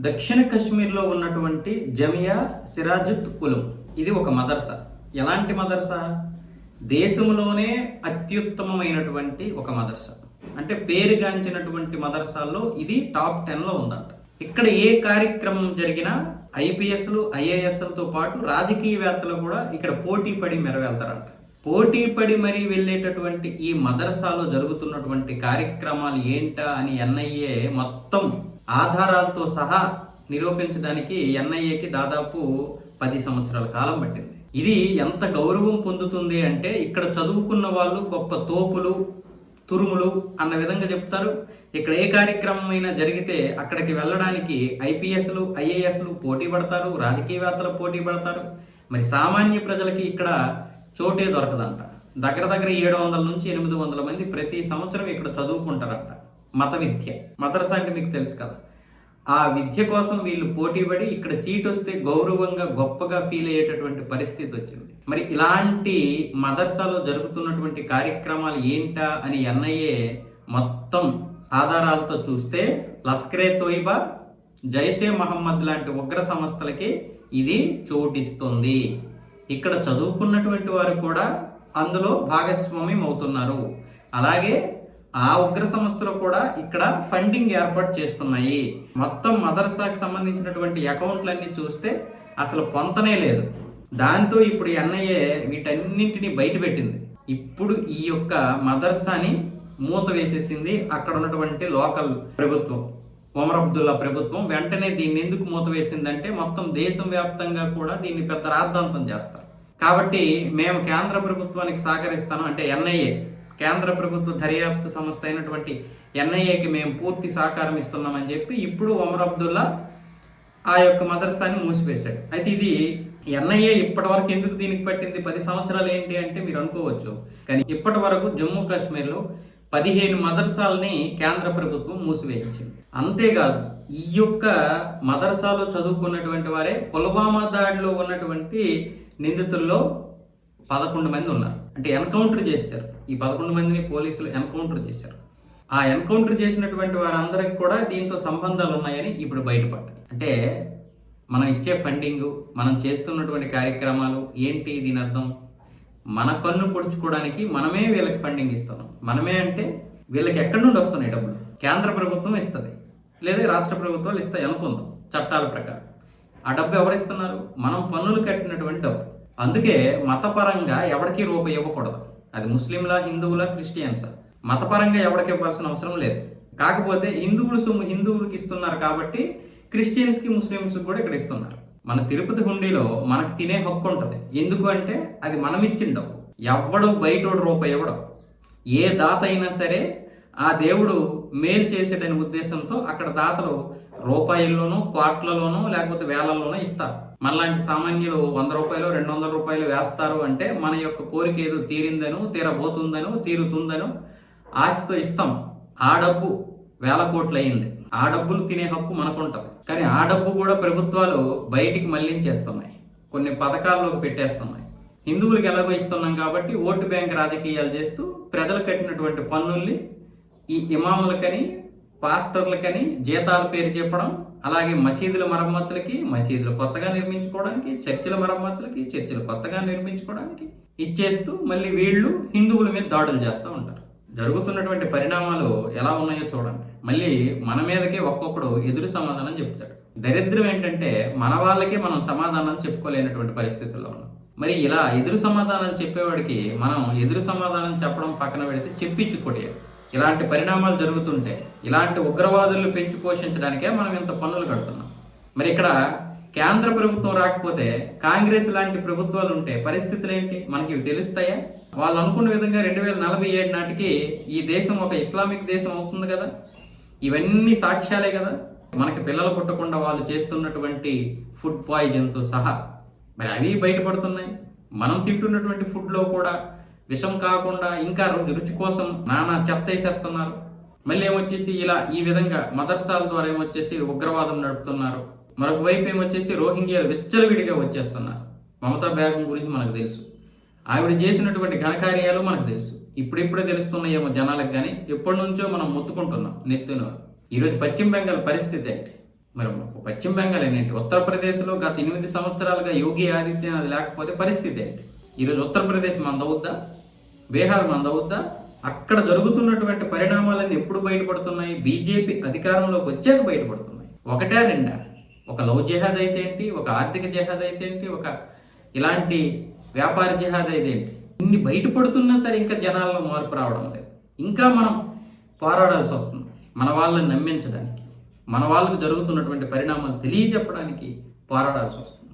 దక్షిణ కశ్మీర్లో ఉన్నటువంటి జమియా సిరాజుత్ ఉలుం ఇది ఒక మదర్సా. ఎలాంటి మదర్సా? దేశంలోనే అత్యుత్తమమైనటువంటి ఒక మదర్సా. అంటే పేరుగాంచినటువంటి మదర్సాల్లో ఇది టాప్ 10లో ఉందంట. ఇక్కడ ఏ కార్యక్రమం జరిగినా ఐపీఎస్లు ఐఏఎస్లతో పాటు రాజకీయవేత్తలు కూడా ఇక్కడ పోటీ పడి మెరవేళ్తారంట. పోటీ పడి మరీ వెళ్ళేటటువంటి ఈ మదర్సాలో జరుగుతున్నటువంటి కార్యక్రమాలు ఏంటా అని ఎన్ఐఏ మొత్తం ఆధారాలతో సహా నిరూపించడానికి ఎన్ఐఏకి దాదాపు 10 సంవత్సరాల కాలం పట్టింది. ఇది ఎంత గౌరవం పొందుతుంది అంటే ఇక్కడ చదువుకున్న వాళ్ళు గొప్ప తోపులు తురుములు అన్న విధంగా చెప్తారు. ఇక్కడ ఏ కార్యక్రమం అయినా జరిగితే అక్కడికి వెళ్ళడానికి ఐపీఎస్లు ఐఏఎస్లు పోటీ పడతారు, రాజకీయవేత్తలు పోటీ పడతారు. మరి సామాన్య ప్రజలకి ఇక్కడ చోటే దొరకదంట. దగ్గర 700 నుంచి 800 మంది ప్రతి సంవత్సరం ఇక్కడ చదువుకుంటారంట. మత విద్య, మదర్సా అంటే మీకు తెలుసు కదా. ఆ విద్య కోసం వీళ్ళు పోటీపడి ఇక్కడ సీట్ వస్తే గౌరవంగా గొప్పగా ఫీల్ అయ్యేటటువంటి పరిస్థితి వచ్చింది. మరి ఇలాంటి మదర్సాలో జరుగుతున్నటువంటి కార్యక్రమాలు ఏంటా అని ఎన్ఐఏ మొత్తం ఆధారాలతో చూస్తే లష్కరే తోయిబా, జైషే మహమ్మద్ లాంటి ఉగ్ర సంస్థలకి ఇది చోటిస్తుంది. ఇక్కడ చదువుకున్నటువంటి వారు కూడా అందులో భాగస్వామ్యం అవుతున్నారు. అలాగే ఆ ఉగ్ర సంస్థలు కూడా ఇక్కడ ఫండింగ్ ఏర్పాటు చేస్తున్నాయి. మొత్తం మదర్సాకి సంబంధించినటువంటి అకౌంట్లన్నీ చూస్తే అసలు పొంతనే లేదు. దాంతో ఇప్పుడు ఎన్ఐఏ వీటన్నింటినీ బయటపెట్టింది. ఇప్పుడు ఈ యొక్క మదర్సాని మూత వేసేసింది అక్కడ ఉన్నటువంటి లోకల్ ప్రభుత్వం, ఒమర్ అబ్దుల్లా ప్రభుత్వం. వెంటనే దీన్ని ఎందుకు మూత వేసిందంటే మొత్తం దేశం వ్యాప్తంగా కూడా దీన్ని పెద్ద రాద్ధాంతం చేస్తారు. కాబట్టి మేము కేంద్ర ప్రభుత్వానికి సహకరిస్తాను అంటే ఎన్ఐఏ, కేంద్ర ప్రభుత్వ దర్యాప్తు సంస్థ అయినటువంటి ఎన్ఐఏకి మేము పూర్తి సహకారం ఇస్తున్నామని చెప్పి ఇప్పుడు ఒమర్ అబ్దుల్లా ఆ యొక్క మదర్సాని మూసివేశాడు. అయితే ఇది ఎన్ఐఏ ఇప్పటి వరకు ఎందుకు దీనికి పట్టింది 10 సంవత్సరాలు ఏంటి అంటే మీరు అనుకోవచ్చు. కానీ ఇప్పటి వరకు జమ్మూ కాశ్మీర్లో 15 మదర్సాలని కేంద్ర ప్రభుత్వం మూసివేయించింది. అంతేకాదు ఈ యొక్క మదర్సాలో చదువుకున్నటువంటి వారే పుల్వామా దాడిలో ఉన్నటువంటి నిందితుల్లో 11 మంది ఉన్నారు. అంటే ఎన్కౌంటర్ చేశారు. ఈ 11 మందిని పోలీసులు ఎన్కౌంటర్ చేశారు. ఆ ఎన్కౌంటర్ చేసినటువంటి వారందరికి కూడా దీంతో సంబంధాలు ఉన్నాయని ఇప్పుడు బయటపడ్డాయి. అంటే మనం ఇచ్చే ఫండింగ్, మనం చేస్తున్నటువంటి కార్యక్రమాలు ఏంటి? దీని అర్థం మన కన్ను పొడుచుకోవడానికి మనమే వీళ్ళకి ఫండింగ్ ఇస్తున్నాం. మనమే అంటే వీళ్ళకి ఎక్కడి నుండి వస్తున్నాయి డబ్బులు? కేంద్ర ప్రభుత్వం ఇస్తుంది, లేదా రాష్ట్ర ప్రభుత్వాలు ఇస్తాయి అనుకుందాం చట్టాల ప్రకారం. ఆ డబ్బు ఎవరు ఇస్తున్నారు? మనం పన్నులు కట్టినటువంటి డబ్బు. అందుకే మతపరంగా ఎవరికి రూపాయి ఇవ్వకూడదు. అది ముస్లింలా, హిందువులా, క్రిస్టియన్సా, మతపరంగా ఎవరికి ఇవ్వాల్సిన అవసరం లేదు. కాకపోతే హిందువులు సొమ్ము హిందువులకి ఇస్తున్నారు కాబట్టి క్రిస్టియన్స్కి ముస్లిమ్స్కి కూడా ఇక్కడ ఇస్తున్నారు. మన తిరుపతి హుండీలో మనకు తినే హక్కు ఉంటుంది. ఎందుకు అంటే అది మనం ఇచ్చిన డబ్బు. ఎవడు బయటోడు రూపాయి ఇవ్వడం. ఏ దాత అయినా సరే ఆ దేవుడు మేలు చేసేటనే ఉద్దేశంతో అక్కడ దాతలు రూపాయల్లోనూ, కోట్లలోనూ, లేకపోతే వేలల్లోనూ ఇస్తారు. మనలాంటి సామాన్యులు 100 రూపాయలు 200 రూపాయలు వేస్తారు అంటే మన యొక్క కోరిక ఏదో తీరిందనో, తీరబోతుందనో, తీరుతుందనో ఆశతో ఇస్తాం. ఆ డబ్బు వేల కోట్లు అయింది. ఆ డబ్బులు తినే హక్కు మనకుంటుంది. కానీ ఆ డబ్బు కూడా ప్రభుత్వాలు బయటికి మళ్లించేస్తున్నాయి, కొన్ని పథకాల్లోకి పెట్టేస్తున్నాయి. హిందువులకు ఎలాగో ఇస్తున్నాం కాబట్టి ఓటు బ్యాంక్ రాజకీయాలు చేస్తూ ప్రజలు కట్టినటువంటి పన్నుల్ని ఈ ఇమాములకని, పాస్టర్లకని జీతాల పేరు చెప్పడం, అలాగే మసీదుల మరమ్మతులకి మసీదులు కొత్తగా నిర్మించుకోవడానికి, చర్చిల మరమ్మతులకి చర్చిలు కొత్తగా నిర్మించుకోవడానికి ఇచ్చేస్తూ మళ్ళీ వీళ్ళు హిందువుల మీద దాడులు చేస్తూ ఉంటారు. జరుగుతున్నటువంటి పరిణామాలు ఎలా ఉన్నాయో చూడండి. మళ్ళీ మన మీదకే ఒక్కొక్కడు ఎదురు సమాధానం చెప్తాడు. దరిద్రం ఏంటంటే మన వాళ్ళకే మనం సమాధానాలు చెప్పుకోలేనటువంటి పరిస్థితుల్లో ఉన్నాం. మరి ఇలా ఎదురు సమాధానాలు చెప్పేవాడికి మనం ఎదురు సమాధానం చెప్పడం పక్కన పెడితే చెప్పించుకోవడం. ఇలాంటి పరిణామాలు జరుగుతుంటే ఇలాంటి ఉగ్రవాదులను పెంచి పోషించడానికే మనం ఇంత పన్నులు కడుతున్నాం. మరి ఇక్కడ కేంద్ర ప్రభుత్వం రాకపోతే కాంగ్రెస్ లాంటి ప్రభుత్వాలు ఉంటే పరిస్థితులు ఏంటి మనకి తెలుస్తాయా? వాళ్ళు అనుకున్న విధంగా 2047 నాటికి ఈ దేశం ఒక ఇస్లామిక్ దేశం అవుతుంది కదా. ఇవన్నీ సాక్ష్యాలే కదా. మనకి పిల్లలు పుట్టకుండా వాళ్ళు చేస్తున్నటువంటి ఫుడ్ పాయిజన్తో సహా మరి అవి బయటపడుతున్నాయి. మనం తింటున్నటువంటి ఫుడ్లో కూడా విషం కాకుండా ఇంకా రుచి కోసం నానా చెత్త వేసేస్తున్నారు. మళ్ళీ ఏమొచ్చేసి ఇలా ఈ విధంగా మదర్సాల ద్వారా ఏమొచ్చేసి ఉగ్రవాదం నడుపుతున్నారు. మరొక వైపు ఏమొచ్చేసి రోహింగ్యాలు విచ్చలవిడిగా వచ్చేస్తున్నారు. మమతా బేగం గురించి మనకు తెలుసు. ఆవిడ చేసినటువంటి ఘనకార్యాలు మనకు తెలుసు. ఇప్పుడిప్పుడే తెలుస్తున్నాయేమో జనాలకు, కానీ ఎప్పటి నుంచో మనం మొత్తుకుంటున్నాం నెత్తిన. ఈరోజు పశ్చిమ బెంగాల్ పరిస్థితి ఏంటి? మరి పశ్చిమ బెంగాల్ ఏంటి, ఉత్తరప్రదేశ్లో గత 8 సంవత్సరాలుగా యోగి ఆదిత్యనాథ్ లేకపోతే పరిస్థితి ఏంటి? ఈరోజు ఉత్తరప్రదేశ్ మందవుద్దా, బీహార్ మందవుద్దా? అక్కడ జరుగుతున్నటువంటి పరిణామాలన్నీ ఎప్పుడు బయటపడుతున్నాయి? బీజేపీ అధికారంలోకి వచ్చాక బయటపడుతున్నాయి. ఒకటా రెండా? ఒక లవ్ జిహాద్ అయితే ఏంటి, ఒక ఆర్థిక జిహాద్ అయితే ఏంటి, ఒక ఇలాంటి వ్యాపార జిహాద్ అయితే ఏంటి? ఇన్ని బయటపడుతున్నా సరే ఇంకా జనాల్లో మార్పు రావడం లేదు. ఇంకా మనం పోరాడాల్సి వస్తుంది మన వాళ్ళని నమ్మించడానికి, మన వాళ్ళకు జరుగుతున్నటువంటి పరిణామాలు తెలియజెప్పడానికి పోరాడాల్సి వస్తుంది.